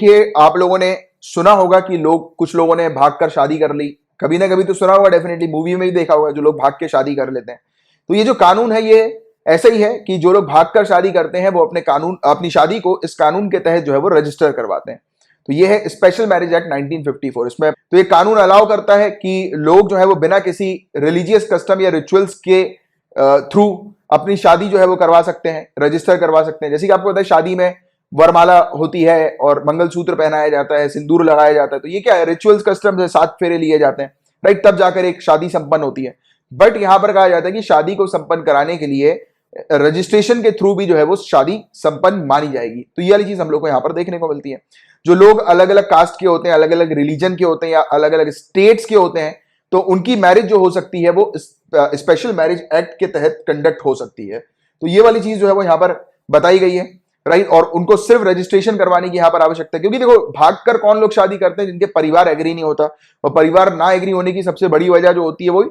कि आप लोगों ने सुना होगा कि कुछ लोगों ने भागकर शादी कर ली, कभी ना कभी तो सुना होगा, डेफिनेटली मूवी में भी देखा होगा जो लोग भाग के शादी कर लेते हैं। तो ये जो कानून है ये ऐसा ही है कि जो लोग भागकर शादी करते हैं वो अपनी शादी को इस कानून के तहत जो है वो रजिस्टर करवाते हैं। तो ये है स्पेशल मैरिज एक्ट 1954। इसमें तो ये कानून अलाउ करता है कि लोग जो है वो बिना किसी रिलीजियस कस्टम या रिचुअल्स के थ्रू अपनी शादी जो है वो करवा सकते हैं, रजिस्टर करवा सकते हैं। जैसे कि आपको पता है शादी में वरमाला होती है और मंगलसूत्र पहनाया जाता है, सिंदूर लगाया जाता है। तो ये क्या है, रिचुअल्स कस्टम्स है, 7 फेरे लिए जाते हैं, राइट, तब जाकर एक शादी संपन्न होती है। बट यहां पर कहा जाता है कि शादी को संपन्न कराने के लिए रजिस्ट्रेशन के थ्रू भी जो है वो शादी संपन्न मानी जाएगी। तो ये वाली चीज हम लोग को यहां पर देखने को मिलती है। जो लोग अलग अलग कास्ट के होते हैं, अलग अलग रिलीजन के होते हैं या अलग अलग स्टेट्स के होते हैं, तो उनकी मैरिज जो हो सकती है वो स्पेशल मैरिज एक्ट के तहत कंडक्ट हो सकती है। तो ये वाली चीज जो है वो यहां पर बताई गई है, राइट। और उनको सिर्फ रजिस्ट्रेशन करवाने की यहां पर आवश्यकता है, क्योंकि देखो भागकर कौन लोग शादी करते हैं, जिनके परिवार एग्री नहीं होता। और परिवार ना एग्री होने की सबसे बड़ी वजह जो होती है वो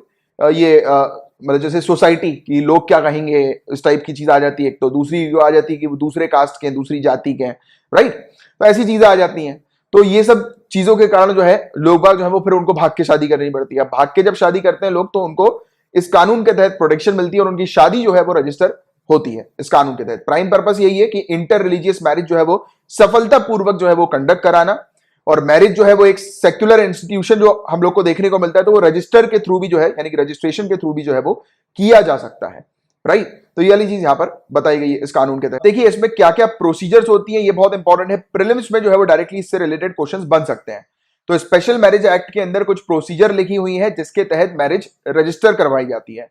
मतलब जैसे सोसाइटी की लोग क्या कहेंगे, इस टाइप की चीज आ जाती है। एक तो दूसरी जो आ जाती है कि वो दूसरे कास्ट के हैं, दूसरी जाति के हैं, राइट। तो ऐसी चीजें आ जाती हैं। तो ये सब चीजों के कारण जो है लोग बाग जो है वो फिर उनको भाग के शादी करनी पड़ती है। भाग के जब शादी करते हैं लोग तो उनको इस कानून के तहत प्रोटेक्शन मिलती है और उनकी शादी जो है वो रजिस्टर होती है इस कानून के तहत। प्राइम पर्पस यही है कि इंटर रिलीजियस मैरिज जो है वो सफलतापूर्वक जो है वो कंडक्ट कराना। और मैरिज जो है वो एक सेक्युलर इंस्टीट्यूशन जो हम लोग को देखने को मिलता है, तो वो रजिस्टर के थ्रू भी जो है, यानी कि रजिस्ट्रेशन के थ्रू भी जो है वो किया जा सकता है, राइट। तो ये वाली चीज यहां पर बताई गई है इस कानून के तहत। देखिए इसमें क्या क्या प्रोसीजर्स होती है, ये बहुत इंपॉर्टेंट है। प्रीलिम्स में जो है वो डायरेक्टली इससे रिलेटेड क्वेश्चंस बन सकते हैं। तो स्पेशल मैरिज एक्ट के अंदर कुछ प्रोसीजर लिखी हुई है जिसके तहत मैरिज रजिस्टर करवाई जाती है।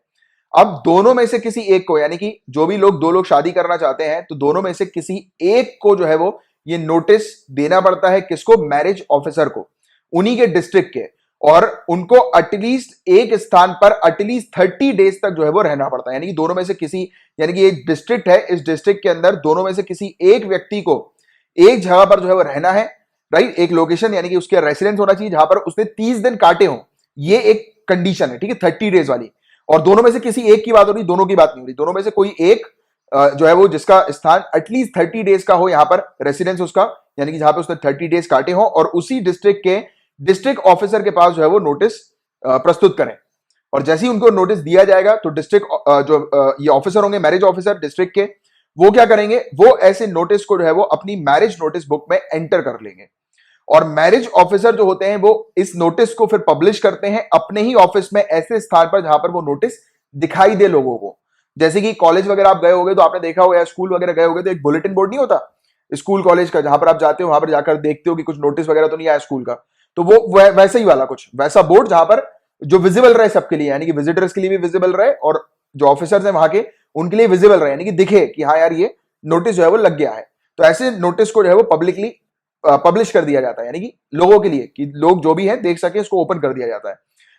अब दोनों में से किसी एक को, यानी कि जो भी लोग, दो लोग शादी करना चाहते हैं, तो दोनों में से किसी एक को जो है वो ये नोटिस देना पड़ता है। किसको? मैरिज ऑफिसर को, उन्हीं के डिस्ट्रिक्ट के। और उनको एटलीस्ट एक स्थान पर एटलीस्ट 30 डेज तक जो है वो रहना पड़ता है। यानी कि दोनों में से किसी, यानी कि एक डिस्ट्रिक्ट है, इस डिस्ट्रिक्ट के अंदर दोनों में से किसी एक व्यक्ति को एक जगह पर जो है वो रहना है, राइट। एक लोकेशन, यानी कि उसके रेसिडेंस होना चाहिए जहां पर उसने 30 दिन काटे हो। ये एक कंडीशन है, ठीक है, 30 डेज वाली। और दोनों में से किसी एक की बात हो रही, दोनों की बात नहीं हो रही। दोनों में से कोई एक जो है वो जिसका स्थान एटलीस्ट 30 डेज का हो, यहां पर रेसिडेंस उसका, यानी कि जहां पर उसने 30 डेज काटे हो, और उसी डिस्ट्रिक्ट के डिस्ट्रिक्ट ऑफिसर के पास जो है वो नोटिस प्रस्तुत करें। और जैसे ही उनको नोटिस दिया जाएगा तो डिस्ट्रिक्ट ये ऑफिसर होंगे, मैरिज ऑफिसर डिस्ट्रिक्ट के, वो क्या करेंगे, वो ऐसे नोटिस को जो है वो अपनी मैरिज नोटिस बुक में एंटर कर लेंगे। और मैरिज ऑफिसर जो होते हैं वो इस नोटिस को फिर पब्लिश करते हैं अपने ही ऑफिस में, ऐसे स्थान पर जहां पर वो नोटिस दिखाई दे लोगों को। जैसे कि कॉलेज वगैरह आप गए होंगे तो आपने देखा होगा, स्कूल वगैरह गए होंगे तो एक बुलेटिन बोर्ड नहीं होता स्कूल कॉलेज का, जहां पर आप जाते हो वहां पर जाकर देखते हो कि कुछ नोटिस वगैरह तो नहीं आया स्कूल का। तो वो वैसे ही वाला कुछ वैसा बोर्ड जहां पर जो विजिबल रहे सबके लिए, यानी कि विजिटर्स के लिए भी विजिबल रहे और जो ऑफिसर्स हैं वहां के उनके लिए विजिबल रहे, यानी कि दिखे कि हाँ यार ये नोटिस जो है वो लग गया है। तो ऐसे नोटिस को जो है वो पब्लिकली पब्लिश कर दिया जाता है, यानी कि लोगों के लिए, कि लोग जो भी हैं देख सके, इसको ओपन कर दिया जाता है,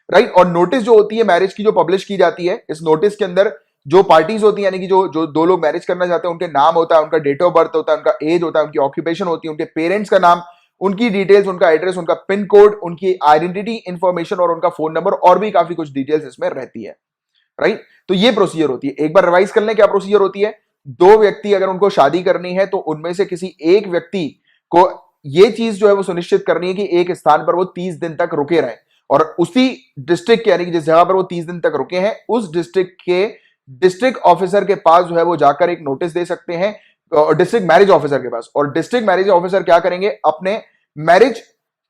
राइट। और नोटिस जो होती है मैरिज की, जो पब्लिश की जाती है, इस नोटिस के अंदर जो पार्टीज होती है, यानी कि जो जो दो लोग मैरिज करना चाहते हैं, उनके नाम होता है, उनका डेट ऑफ बर्थ होता है, उनका एज होता है, उनकी ऑक्यूपेशन होती है, उनके पेरेंट्स का नाम, उनकी डिटेल्स, उनका एड्रेस, उनका पिन कोड, उनकी आइडेंटिटी इंफॉर्मेशन और उनका फोन नंबर, और भी काफी कुछ डिटेल्स इसमें रहती है, राइट। तो ये प्रोसीजर होती है। एक बार रिवाइज कर लें क्या प्रोसीजर होती है। दो व्यक्ति अगर उनको शादी करनी है तो उनमें से किसी एक व्यक्ति को ये चीज जो है वो सुनिश्चित करनी है कि एक स्थान पर वो 30 दिन तक रुके रहे, और उसी डिस्ट्रिक्ट के, यानी कि जिस जगह पर वो 30 दिन तक रुके हैं, उस डिस्ट्रिक्ट के डिस्ट्रिक्ट ऑफिसर के पास जो है वो जाकर एक नोटिस दे सकते हैं, डिस्ट्रिक्ट मैरिज ऑफिसर के पास। और डिस्ट्रिक्ट मैरिज ऑफिसर क्या करेंगे, अपने मैरिज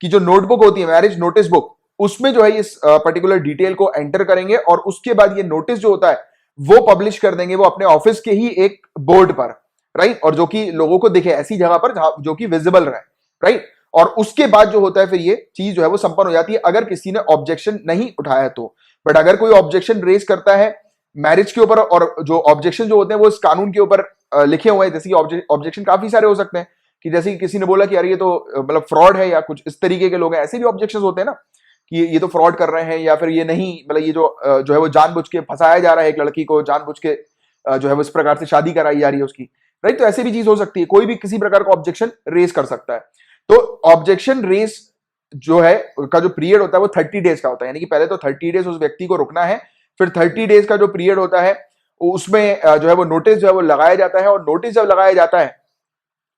की जो नोटबुक होती है, मैरिज नोटिस बुक, उसमें जो है इस पर्टिकुलर डिटेल को एंटर करेंगे, और उसके बाद ये नोटिस जो होता है वो पब्लिश कर देंगे वो अपने ऑफिस के ही एक बोर्ड पर, राइट। और जो कि लोगों को दिखे, ऐसी जगह पर जो कि विजिबल रहे, राइट। और उसके बाद जो होता है फिर ये चीज जो है वो संपन्न हो जाती है, अगर किसी ने ऑब्जेक्शन नहीं उठाया तो। बट अगर कोई ऑब्जेक्शन रेज करता है मैरिज के ऊपर, और जो ऑब्जेक्शन जो होते हैं वो इस कानून के ऊपर लिखे हुए हैं, जैसे कि ऑब्जेक्शन काफी सारे हो सकते हैं, कि जैसे कि किसी ने बोला कि यार ये तो मतलब फ्रॉड है, या कुछ इस तरीके के लोग हैं, ऐसे भी ऑब्जेक्शन होते हैं ना, कि ये तो फ्रॉड कर रहे हैं, या फिर ये नहीं, मतलब ये जो है वो जानबूझ के फंसाया जा रहा है एक लड़की को, जानबूझ के जो है वो इस प्रकार से शादी कराई जा रही है उसकी, राइट। तो ऐसी भी चीज हो सकती है, कोई भी किसी प्रकार का ऑब्जेक्शन रेज कर सकता है। तो ऑब्जेक्शन रेज जो है का जो पीरियड होता है वो 30 डेज का होता है, यानी कि पहले तो 30 डेज उस व्यक्ति को रुकना है, फिर 30 डेज का जो पीरियड होता है उसमें जो है वो नोटिस जो है वो लगाया जाता है। और नोटिस जब लगाया जाता है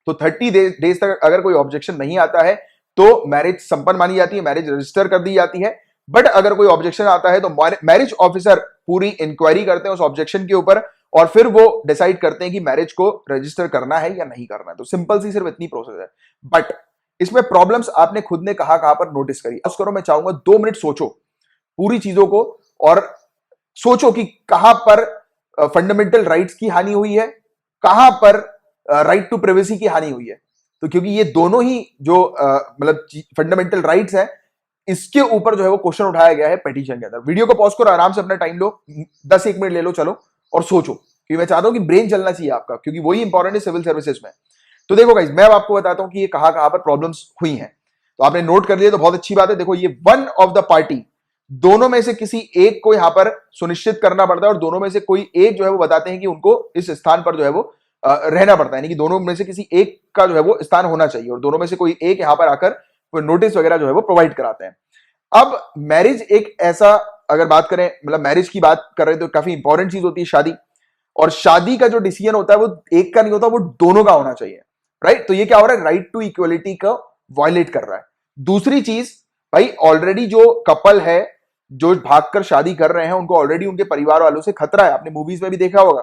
तो 30 डेज तक अगर कोई ऑब्जेक्शन नहीं आता है तो मैरिज संपन्न मानी जाती है, मैरिज रजिस्टर कर दी जाती है। बट अगर कोई ऑब्जेक्शन आता है तो मैरिज ऑफिसर पूरी इंक्वायरी करते हैं उस ऑब्जेक्शन के ऊपर और फिर वो डिसाइड करते हैं कि मैरिज को रजिस्टर करना है या नहीं करना है। तो सिंपल सी सिर्फ इतनी प्रोसेस है। बट इसमें प्रॉब्लम्स आपने खुद ने कहां पर नोटिस करी, उस करो मैं चाहूंगा 2 मिनट सोचो पूरी चीजों को और सोचो कि कहां पर फंडामेंटल राइट्स की हानि हुई है, कहां पर राइट टू प्राइवेसी की हानि हुई है। तो क्योंकि ये दोनों ही जो मतलब फंडामेंटल राइट्स है, इसके ऊपर जो है वो क्वेश्चन उठाया गया है पिटीशन के अंदर। वीडियो को पॉज करो, आराम से अपना टाइम लो, 10-1 मिनट ले लो, चलो और सोचो, क्योंकि मैं चाहता हूं कि ब्रेन चलना चाहिए आपका, क्योंकि वही इंपॉर्टेंट है सिविल सर्विसेज में। तो देखो गाइस, मैं आपको बताता हूं कि ये कहां कहां पर प्रॉब्लम्स हुई हैं। तो आपने नोट कर लिया तो बहुत अच्छी बात है। देखो, ये वन ऑफ द पार्टी, दोनों में से किसी एक को यहां पर सुनिश्चित करना पड़ता है और दोनों में से कोई एक जो है वो बताते हैं कि उनको इस स्थान पर जो है वो रहना पड़ता है, यानी कि दोनों में से किसी एक का जो है वो स्थान होना चाहिए और दोनों में से कोई एक यहां पर आकर नोटिस वगैरह जो है वो प्रोवाइड कराते हैं। अब मैरिज एक ऐसा, अगर बात करें मतलब मैरिज की बात कर रहे हैं तो काफी इंपॉर्टेंट चीज होती है शादी, और शादी का जो डिसीजन होता है वो एक का नहीं होता, वो दोनों का होना चाहिए, राइट। तो ये क्या हो रहा है, राइट टू इक्वलिटी का वायलेट कर रहा है। दूसरी चीज, भाई ऑलरेडी जो कपल है जो भागकर शादी कर रहे हैं, उनको ऑलरेडी उनके परिवार वालों से खतरा है। आपने मूवीज में भी देखा होगा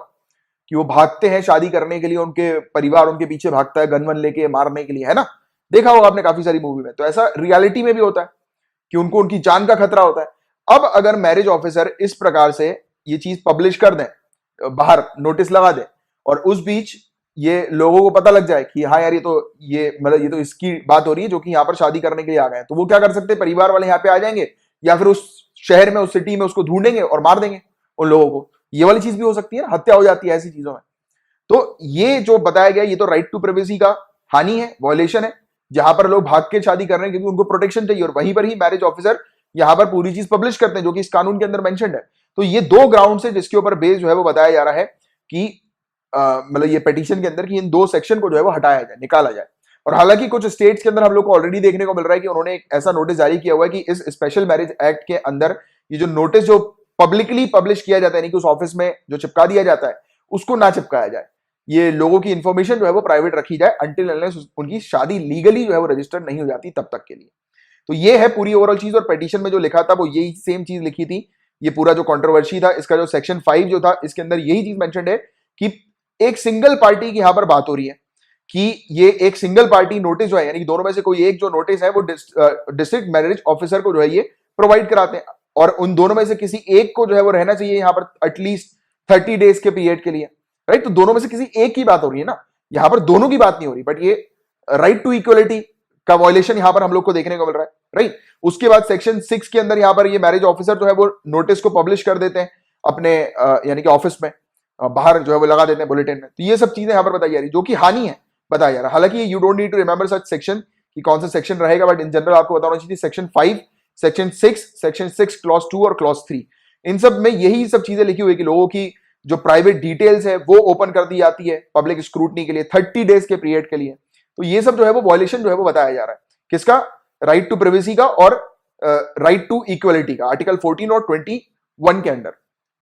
कि वो भागते हैं शादी करने के लिए, उनके परिवार उनके पीछे भागता है गन वन लेके मारने के लिए, है ना। देखा होगा आपने काफी सारी मूवी में। तो ऐसा रियलिटी में भी होता है कि उनको उनकी जान का खतरा होता है। अब अगर मैरिज ऑफिसर इस प्रकार से ये चीज पब्लिश कर दें, बाहर नोटिस लगा दें, और उस बीच ये लोगों को पता लग जाए कि हाँ यार ये मतलब ये तो इसकी बात हो रही है जो कि यहाँ पर शादी करने के लिए आ गए हैं, तो वो क्या कर सकते हैं, परिवार वाले यहाँ पे आ जाएंगे या फिर उस शहर में, उस सिटी में उसको ढूंढेंगे और मार देंगे उन लोगों को। ये वाली चीज भी हो सकती है ना, हत्या हो जाती है ऐसी चीजों में। तो ये जो बताया गया, ये तो राइट टू प्राइवेसी का हानि है, वॉयलेशन है, जहां पर लोग भाग के शादी कर रहे हैं क्योंकि उनको प्रोटेक्शन चाहिए, और वहीं पर ही मैरिज ऑफिसर यहां पर पूरी चीज पब्लिश करते हैं जो कि इस कानून के अंदर मेंशन्ड है। तो ये 2 ग्राउंड से जिसके ऊपर बेस जो है वो बताया जा रहा है कि मतलब ये पिटीशन के अंदर कि इन 2 सेक्शन को जो है वो हटाया जाए, निकाला जाए। और हालांकि कुछ स्टेट्स के अंदर हम लोग को ऑलरेडी देखने को मिल रहा है कि उन्होंने एक ऐसा नोटिस जारी किया हुआ है कि इस स्पेशल मैरिज एक्ट के अंदर ये जो नोटिस जो पब्लिकली पब्लिश किया जाता है, यानी कि उस ऑफिस में जो चिपका दिया जाता है, उसको ना चिपकाया जाए। ये लोगों की इंफॉर्मेशन जो है वो प्राइवेट रखी जाए अंटिल अनलेस उनकी शादी लीगली जो है वो रजिस्टर्ड नहीं हो जाती तब तक के लिए। तो ये है पूरी ओवरऑल चीज। और पिटीशन में जो लिखा था वो यही सेम चीज लिखी थी। ये पूरा जो कंट्रोवर्सी था, इसका जो सेक्शन 5 जो था, इसके अंदर यही चीज मेंशन्ड है कि एक सिंगल पार्टी की यहां पर बात हो रही है कि ये एक सिंगल पार्टी नोटिस जो है, यानी कि दोनों में से कोई एक जो नोटिस है वो डिस्ट्रिक्ट मैरिज ऑफिसर को जो है ये प्रोवाइड कराते हैं, और उन दोनों में से किसी एक को जो है वो रहना चाहिए यहां पर एटलीस्ट 30 डेज के पीरियड के लिए, राइट। तो दोनों में से किसी एक की बात हो रही है ना, यहां पर दोनों की बात नहीं हो रही। बट ये राइट टू इक्वलिटी का वॉयलेशन यहां पर हम लोग को देखने को मिल रहा है, राइट। उसके बाद सेक्शन 6 के अंदर यहां पर ये मैरिज ऑफिसर जो है वो नोटिस को पब्लिश कर देते हैं अपने यानी कि ऑफिस में, बाहर जो है वो लगा देते हैं बुलेटिन में। तो ये सब चीजें यहां पर बताई जा रही जो कि हानि है, बताया जा रहा है। हालांकि you don't need to remember such section कि कौन सा सेक्शन रहेगा, बट इन जनरल आपको बताना चाहिए सेक्शन 5, सेक्शन 6, सेक्शन 6 क्लॉज 2 और क्लॉज 3, इन सब में यही सब चीजें लिखी हुई कि लोगों की जो प्राइवेट डिटेल्स है वो ओपन कर दी जाती है पब्लिक स्क्रूटनी के लिए 30 डेज के पीरियड के लिए। तो ये सब जो है वो वॉयलेशन जो है वो बताया जा रहा है किसका, राइट टू प्राइवेसी का और राइट टू इक्वलिटी का, आर्टिकल 14 और 21 के अंडर।